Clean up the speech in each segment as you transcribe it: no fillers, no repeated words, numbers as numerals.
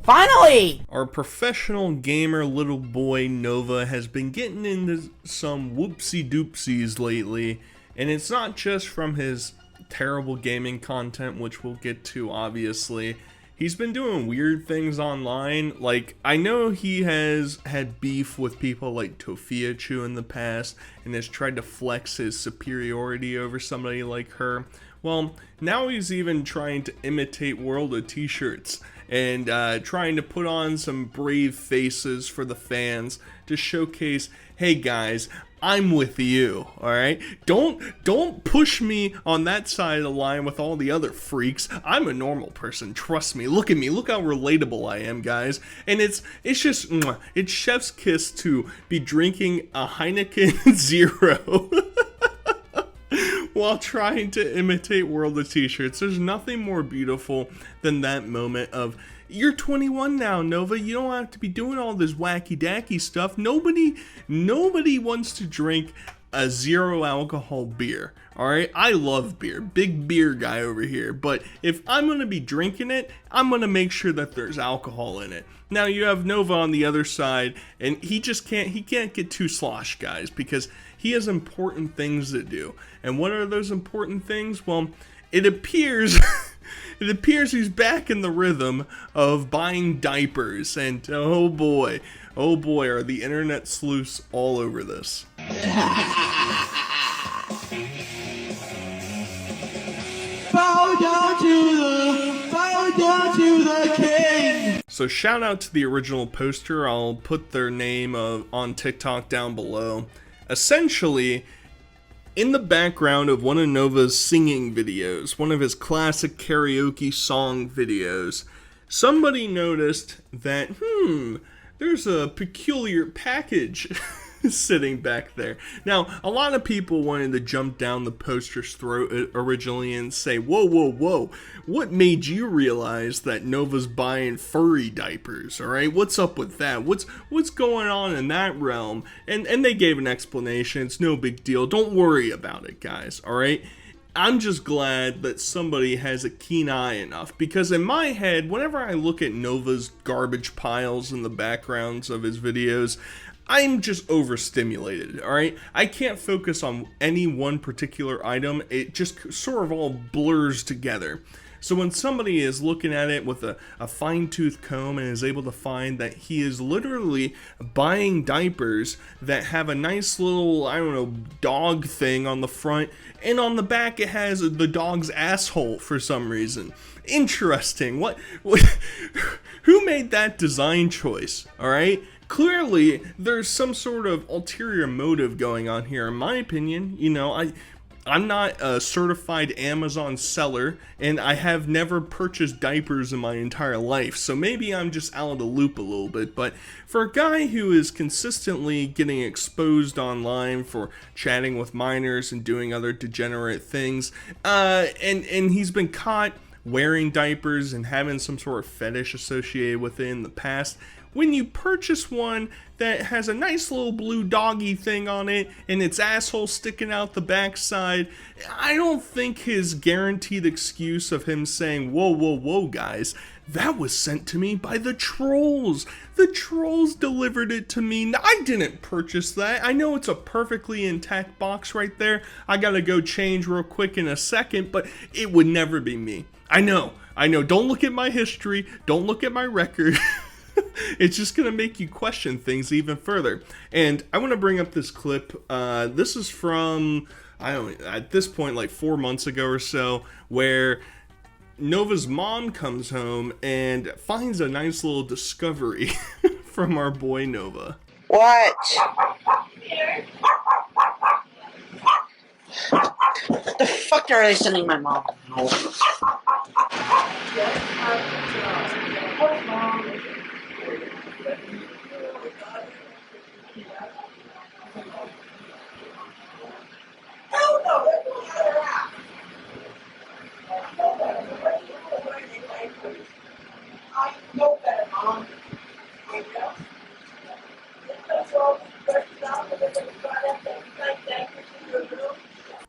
Finally! Our professional gamer little boy Nova has been getting into some whoopsie doopsies lately, and it's not just from his terrible gaming content, which we'll get to obviously. He's been doing weird things online. Like, I know he has had beef with people like Tofiachu in the past and has tried to flex his superiority over somebody like her. Well, now he's even trying to imitate World of T-shirts and trying to put on some brave faces for the fans to showcase, hey guys, I'm with you, alright? Don't push me on that side of the line with all the other freaks. I'm a normal person, trust me. Look at me, look how relatable I am, guys. And it's just, it's chef's kiss to be drinking a Heineken Zero while trying to imitate World of T-shirts. There's nothing more beautiful than that moment of, you're 21 now, Nova. You don't have to be doing all this wacky-dacky stuff. Nobody wants to drink a zero alcohol beer. Alright? I love beer. Big beer guy over here. But if I'm going to be drinking it, I'm going to make sure that there's alcohol in it. Now you have Nova on the other side, and he can't get too slosh, guys, because he has important things to do. And what are those important things? Well, it appears he's back in the rhythm of buying diapers, and oh boy, are the internet sleuths all over this. Bow down to the king. So shout out to the original poster. I'll put their name on TikTok down below. Essentially, in the background of one of Nova's singing videos, one of his classic karaoke song videos, somebody noticed that, there's a peculiar package sitting back there. Now, a lot of people wanted to jump down the poster's throat originally and say, whoa, what made you realize that Nova's buying furry diapers, alright? What's up with that? What's going on in that realm? And they gave an explanation. It's no big deal. Don't worry about it, guys, alright? I'm just glad that somebody has a keen eye enough, because in my head, whenever I look at Nova's garbage piles in the backgrounds of his videos, I'm just overstimulated, alright? I can't focus on any one particular item. It just sort of all blurs together. So when somebody is looking at it with a fine-tooth comb and is able to find that he is literally buying diapers that have a nice little, I don't know, dog thing on the front, and on the back it has the dog's asshole for some reason. Interesting. What who made that design choice, alright? Clearly, there's some sort of ulterior motive going on here, in my opinion. You know, I'm not a certified Amazon seller, and I have never purchased diapers in my entire life, so maybe I'm just out of the loop a little bit. But for a guy who is consistently getting exposed online for chatting with minors and doing other degenerate things, and he's been caught wearing diapers and having some sort of fetish associated with it in the past, when you purchase one that has a nice little blue doggy thing on it and its asshole sticking out the backside, I don't think his guaranteed excuse of him saying, whoa, guys, that was sent to me by the trolls. The trolls delivered it to me. I didn't purchase that. I know it's a perfectly intact box right there. I gotta go change real quick in a second, but it would never be me. I know. Don't look at my history. Don't look at my record. It's just going to make you question things even further. And I want to bring up this clip. This is from, I don't know, at this point, like 4 months ago or so, where Nova's mom comes home and finds a nice little discovery from our boy Nova. What? What the fuck are they sending my mom?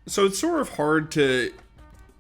So it's sort of hard to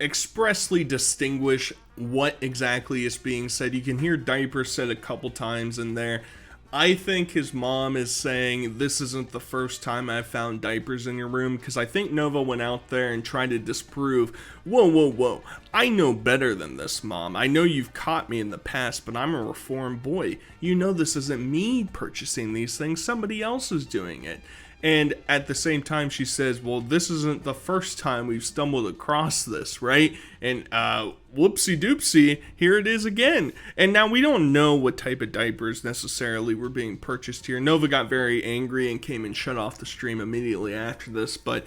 expressly distinguish what exactly is being said. You can hear diaper said a couple times in there. I think his mom is saying, this isn't the first time I've found diapers in your room, because I think Nova went out there and tried to disprove, whoa, I know better than this, Mom. I know you've caught me in the past, but I'm a reformed boy. You know this isn't me purchasing these things, somebody else is doing it. And at the same time, she says, well, this isn't the first time we've stumbled across this, right? And whoopsie doopsie, here it is again. And now we don't know what type of diapers necessarily were being purchased here. Nova got very angry and came and shut off the stream immediately after this. But,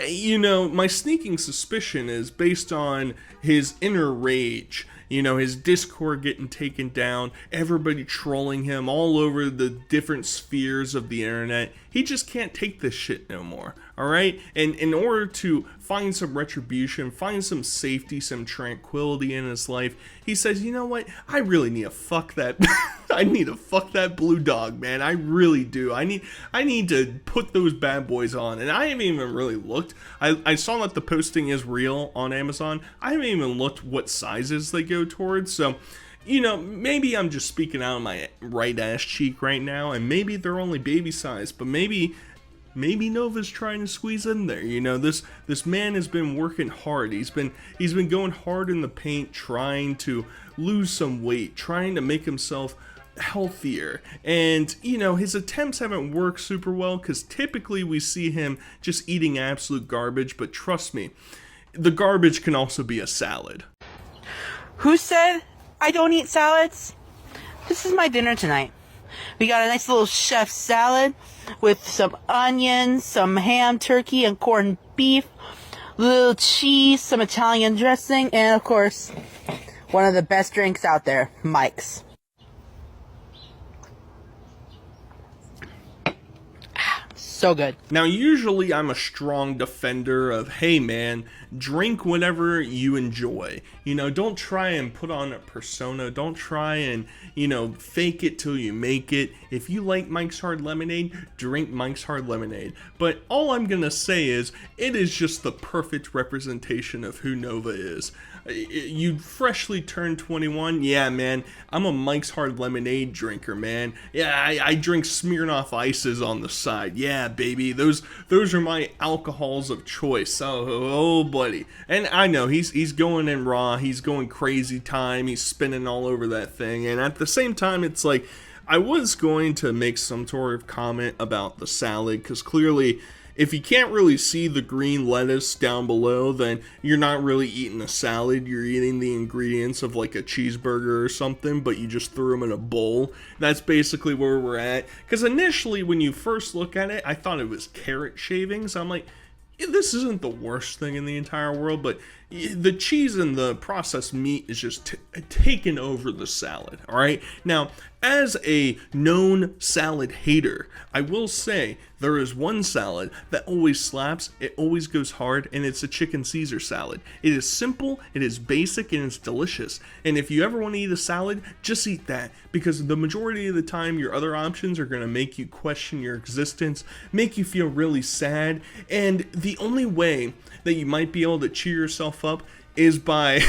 you know, my sneaking suspicion is based on his inner rage. You know, his Discord getting taken down, everybody trolling him all over the different spheres of the internet. He just can't take this shit no more, alright? And in order to find some retribution, find some safety, some tranquility in his life, he says, you know what? I really need to fuck that. I need to fuck that blue dog, man. I really do. I need to put those bad boys on. And I haven't even really looked. I saw that the posting is real on Amazon. I haven't even looked what sizes they go towards. So, you know, maybe I'm just speaking out of my right ass cheek right now, and maybe they're only baby size, but maybe Nova's trying to squeeze in there. You know, this man has been working hard. He's been going hard in the paint, trying to lose some weight, trying to make himself healthier. And, you know, his attempts haven't worked super well, because typically we see him just eating absolute garbage. But trust me, the garbage can also be a salad. Who said I don't eat salads? This is my dinner tonight. We got a nice little chef salad with some onions, some ham, turkey, and corned beef, little cheese, some Italian dressing, and of course, one of the best drinks out there, Mike's. So good. Now, usually I'm a strong defender of, hey man, drink whatever you enjoy. You know, don't try and put on a persona. Don't try and, you know, fake it till you make it. If you like Mike's Hard Lemonade, drink Mike's Hard Lemonade. But all I'm gonna say is, it is just the perfect representation of who Nova is. You freshly turned 21, yeah man, I'm a Mike's Hard Lemonade drinker, man. Yeah, I drink Smirnoff Ices on the side. Yeah, baby, those are my alcohols of choice. Oh buddy. And I know he's going in raw, he's going crazy time, he's spinning all over that thing, and at the same time it's like, I was going to make some sort of comment about the salad, because clearly, if you can't really see the green lettuce down below, then you're not really eating a salad. You're eating the ingredients of like a cheeseburger or something, but you just threw them in a bowl. That's basically where we're at. Because initially, when you first look at it, I thought it was carrot shavings. I'm like, this isn't the worst thing in the entire world, but the cheese and the processed meat is just taking over the salad, all right? Now, as a known salad hater, I will say there is one salad that always slaps, it always goes hard, and it's a chicken Caesar salad. It is simple, it is basic, and it's delicious. And if you ever want to eat a salad, just eat that, because the majority of the time your other options are going to make you question your existence, make you feel really sad, and the only way that you might be able to cheer yourself up is by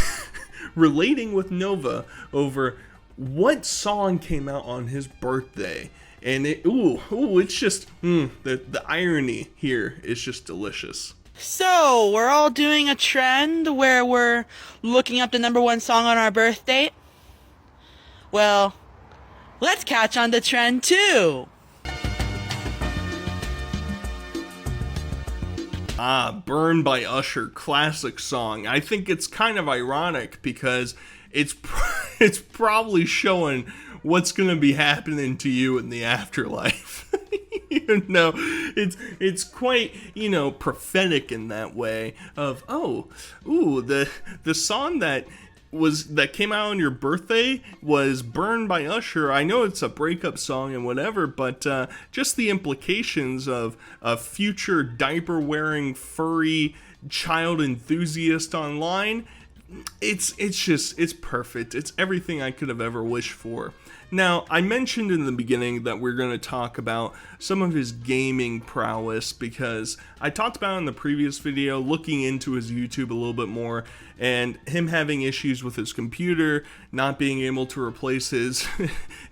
relating with Nova over what song came out on his birthday. And it's just, the irony here is just delicious. So, we're all doing a trend where we're looking up the #1 song on our birthday. Well, let's catch on the trend too. Burn by Usher, classic song. I think it's kind of ironic because it's probably showing what's going to be happening to you in the afterlife. You know, it's quite, you know, prophetic in that way of, the song that came out on your birthday was Burn by Usher. I know it's a breakup song and whatever, but just the implications of a future diaper wearing furry child enthusiast online, it's perfect. It's everything I could have ever wished for. Now, I mentioned in the beginning that we're going to talk about some of his gaming prowess, because I talked about in the previous video looking into his YouTube a little bit more, and him having issues with his computer, not being able to replace his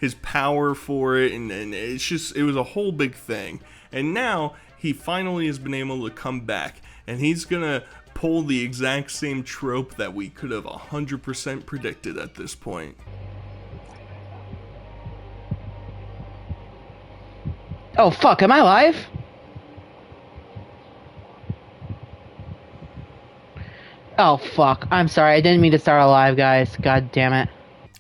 his power for it, and it was a whole big thing. And now he finally has been able to come back, and he's going to pull the exact same trope that we could have 100% predicted at this point. Oh fuck, am I live? Oh fuck, I'm sorry, I didn't mean to start a live, guys. God damn it.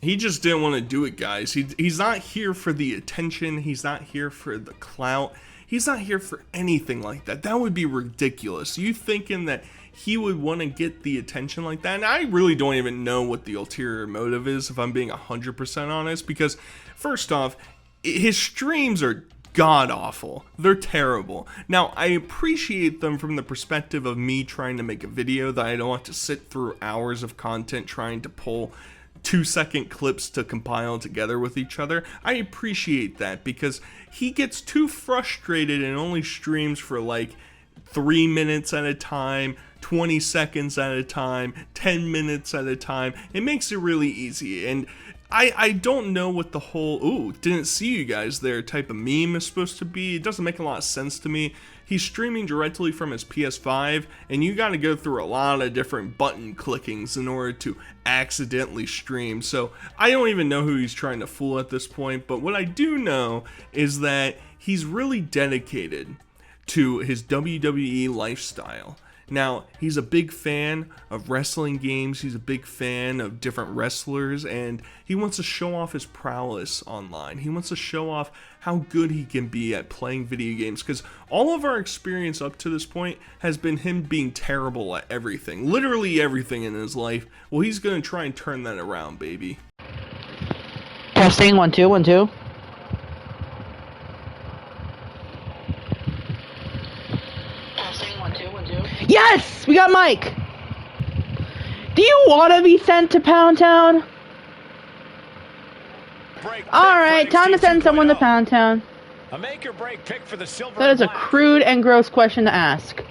He just didn't want to do it, guys. He's not here for the attention. He's not here for the clout. He's not here for anything like that. That would be ridiculous. You thinking that he would want to get the attention like that? And I really don't even know what the ulterior motive is, if I'm being 100% honest, because first off, his streams are god-awful. They're terrible. Now, I appreciate them from the perspective of me trying to make a video that I don't have to sit through hours of content trying to pull 2-second clips to compile together with each other. I appreciate that, because he gets too frustrated and only streams for like 3 minutes at a time, 20 seconds at a time, 10 minutes at a time. It makes it really easy, and I don't know what the whole, ooh, didn't see you guys there type of meme is supposed to be. It doesn't make a lot of sense to me. He's streaming directly from his PS5, and you gotta go through a lot of different button clickings in order to accidentally stream. So I don't even know who he's trying to fool at this point, but what I do know is that he's really dedicated to his WWE lifestyle. Now, he's a big fan of wrestling games, he's a big fan of different wrestlers, and he wants to show off his prowess online. He wants to show off how good he can be at playing video games, because all of our experience up to this point has been him being terrible at everything. Literally everything in his life. Well, he's going to try and turn that around, baby. Testing, 1 2 1 2. Yes! We got Mike! Do you want to be sent to Pound Town? Alright, time to send someone to Pound Town. A make or break pick for the silver. That is a crude and gross question to ask.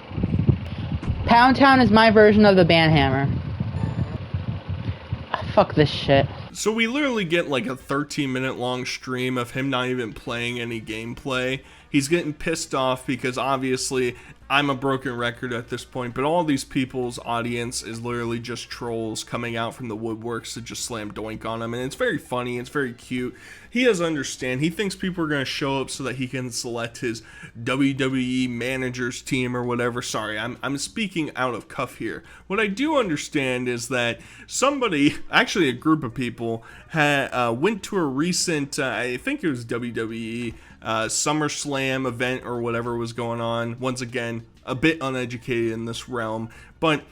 Pound Town is my version of the Banhammer. Fuck this shit. So we literally get like a 13-minute long stream of him not even playing any gameplay. He's getting pissed off because obviously I'm a broken record at this point, but all these people's audience is literally just trolls coming out from the woodworks to just slam doink on him, and it's very funny, it's very cute. He doesn't understand. He thinks people are going to show up so that he can select his WWE managers team or whatever. Sorry, I'm speaking out of cuff here. What I do understand is that somebody, actually a group of people, went to a recent, I think it was WWE, SummerSlam event or whatever was going on. Once again, a bit uneducated in this realm, but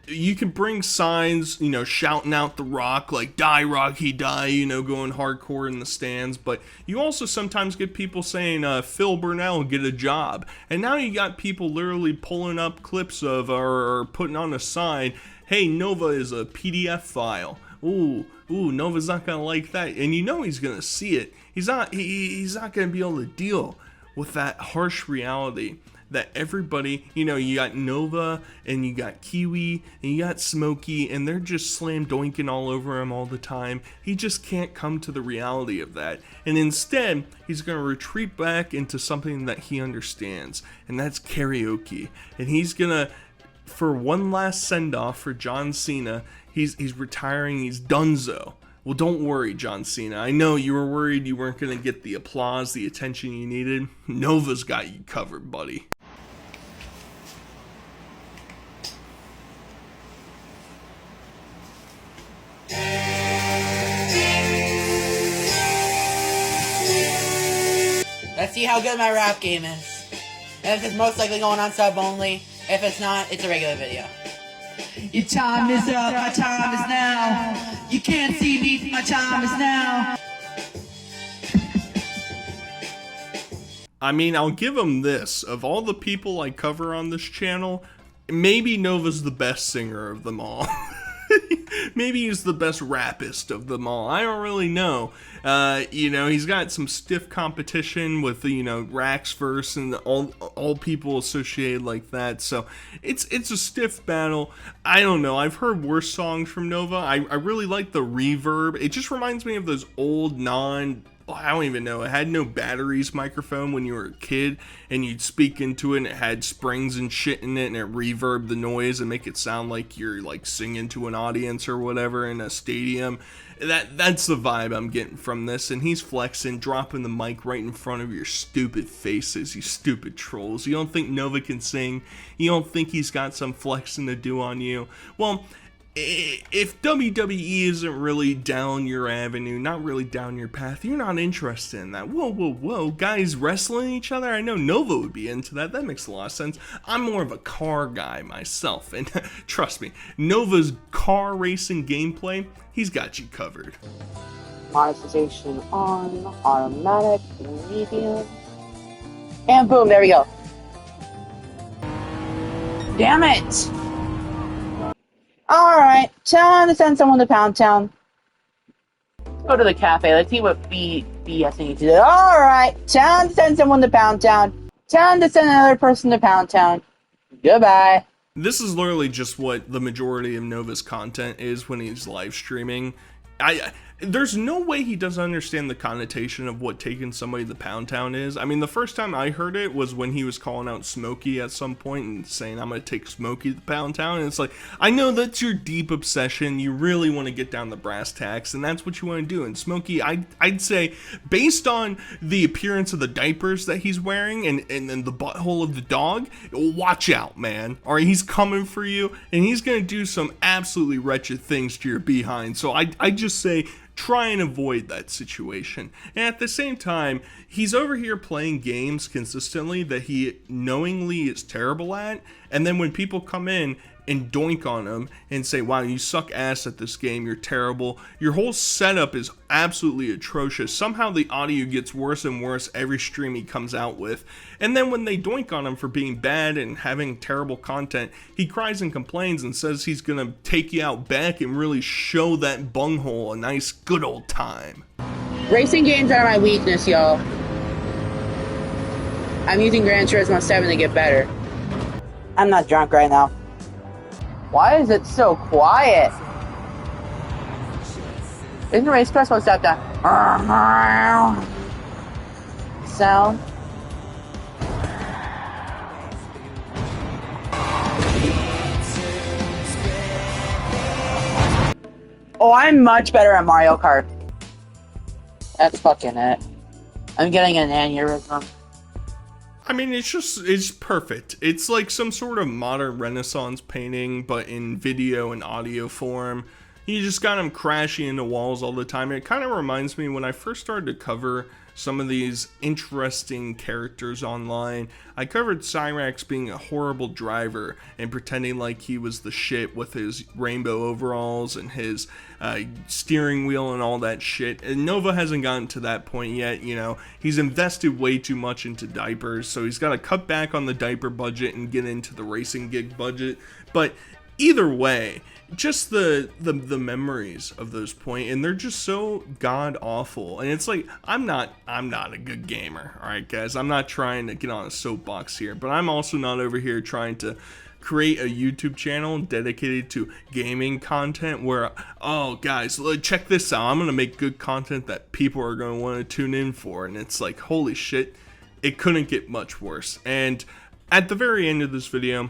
you can bring signs, you know, shouting out The Rock, like "Die Rock, he die," you know, going hardcore in the stands. But you also sometimes get people saying, Phil Burnell, get a job. And now you got people literally pulling up clips of, or putting on a sign, hey, Nova is a PDF file. Ooh, Nova's not gonna like that. And you know he's gonna see it. He's not gonna be able to deal with that harsh reality that everybody, you know, you got Nova and you got Kiwi and you got Smokey, and they're just slam doinking all over him all the time. He just can't come to the reality of that. And instead, he's going to retreat back into something that he understands, and that's karaoke. And he's going to, for one last send-off for John Cena, he's retiring, he's donezo. Well, don't worry, John Cena. I know you were worried you weren't going to get the applause, the attention you needed. Nova's got you covered, buddy. Let's see how good my rap game is. And if it's most likely going on sub only. If it's not, it's a regular video. Your time is up, my time is now. You can't see me, my time is now. I mean, I'll give him this. Of all the people I cover on this channel, maybe Nova's the best singer of them all. Maybe he's the best rappist of them all. I don't really know. He's got some stiff competition with Raxverse and all people associated like that. So it's a stiff battle. I don't know. I've heard worse songs from Nova. I really like the reverb. It just reminds me of those old I don't even know. It had no batteries microphone when you were a kid, and you'd speak into it, and it had springs and shit in it, and it reverbed the noise and make it sound like you're like singing to an audience or whatever in a stadium. That's the vibe I'm getting from this, and he's flexing, dropping the mic right in front of your stupid faces, you stupid trolls. You don't think Nova can sing? You don't think he's got some flexing to do on you? Well, if WWE isn't really down your avenue, not really down your path, you're not interested in that. Whoa, guys wrestling each other? I know Nova would be into that. That makes a lot of sense. I'm more of a car guy myself, and trust me, Nova's car racing gameplay, he's got you covered. Monetization on, automatic, medium, and boom, there we go. Damn it! Alright, time to send someone to Pound Town. Let's go to the cafe. Let's see what BS needs to do. Alright, time to send someone to Pound Town. Time to send another person to Pound Town. Goodbye. This is literally just what the majority of Nova's content is when he's live streaming. There's no way he doesn't understand the connotation of what taking somebody to Pound Town is. I mean, the first time I heard it was when he was calling out Smokey at some point and saying, I'm going to take Smokey to Pound Town. And it's like, I know that's your deep obsession. You really want to get down the brass tacks, and that's what you want to do. And Smokey, I'd say, based on the appearance of the diapers that he's wearing and then the butthole of the dog, watch out, man. All right, he's coming for you, and he's going to do some absolutely wretched things to your behind. So I just say, try and avoid that situation. And at the same time, he's over here playing games consistently that he knowingly is terrible at, and then when people come in and doink on him and say, wow, you suck ass at this game, you're terrible, your whole setup is absolutely atrocious. Somehow the audio gets worse and worse every stream he comes out with. And then when they doink on him for being bad and having terrible content, he cries and complains and says he's gonna take you out back and really show that bunghole a nice good old time. Racing games are my weakness, y'all. I'm using Gran Turismo 7 to get better. I'm not drunk right now. Why is it so quiet? Isn't the race car supposed to have that sound? Oh, I'm much better at Mario Kart. That's fucking it. I'm getting an aneurysm. I mean, it's perfect. It's like some sort of modern Renaissance painting, but in video and audio form. You just got him crashing into walls all the time. It kind of reminds me when I first started to cover some of these interesting characters online. I covered Cyrax being a horrible driver and pretending like he was the shit with his rainbow overalls and his steering wheel and all that shit. And Nova hasn't gotten to that point yet. He's invested way too much into diapers, so he's got to cut back on the diaper budget and get into the racing gig budget. But either way, just the memories of those points, and they're just so god awful. And it's like, I'm not a good gamer, all right, guys. I'm not trying to get on a soapbox here, but I'm also not over here trying to create a YouTube channel dedicated to gaming content where, oh guys, check this out, I'm gonna make good content that people are gonna want to tune in for. And it's like, holy shit, it couldn't get much worse. And at the very end of this video,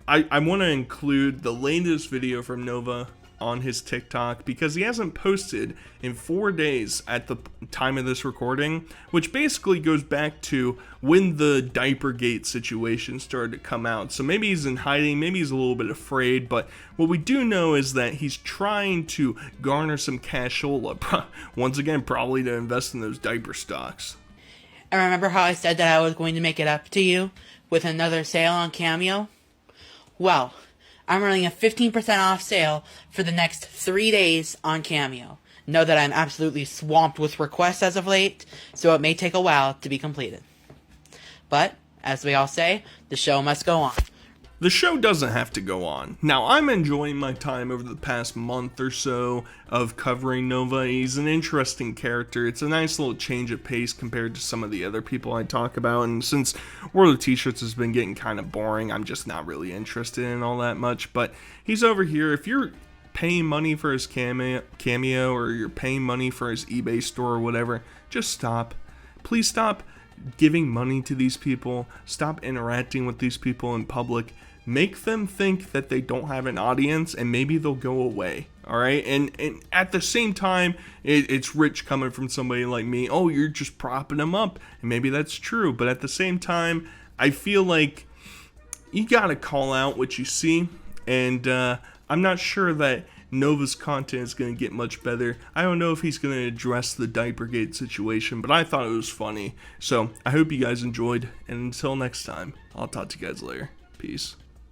I want to include the latest video from Nova on his TikTok because he hasn't posted in 4 days at the time of this recording, which basically goes back to when the Diapergate situation started to come out. So maybe he's in hiding, maybe he's a little bit afraid, but what we do know is that he's trying to garner some cashola, once again, probably to invest in those diaper stocks. And remember how I said that I was going to make it up to you with another sale on Cameo? Well, I'm running a 15% off sale for the next 3 days on Cameo. Know that I'm absolutely swamped with requests as of late, so it may take a while to be completed. But, as we all say, the show must go on. The show doesn't have to go on. Now, I'm enjoying my time over the past month or so of covering Nova. He's an interesting character. It's a nice little change of pace compared to some of the other people I talk about. And since World of T-Shirts has been getting kind of boring, I'm just not really interested in all that much. But he's over here. If you're paying money for his cameo or you're paying money for his eBay store or whatever, just stop. Please stop giving money to these people. Stop interacting with these people in public. Make them think that they don't have an audience, and maybe they'll go away. All right, and at the same time, it's rich coming from somebody like me. Oh, you're just propping them up, and maybe that's true. But at the same time, I feel like you gotta call out what you see, and I'm not sure that Nova's content is going to get much better. I don't know if he's going to address the Diapergate situation, but I thought it was funny. So I hope you guys enjoyed, and until next time, I'll talk to you guys later. Peace.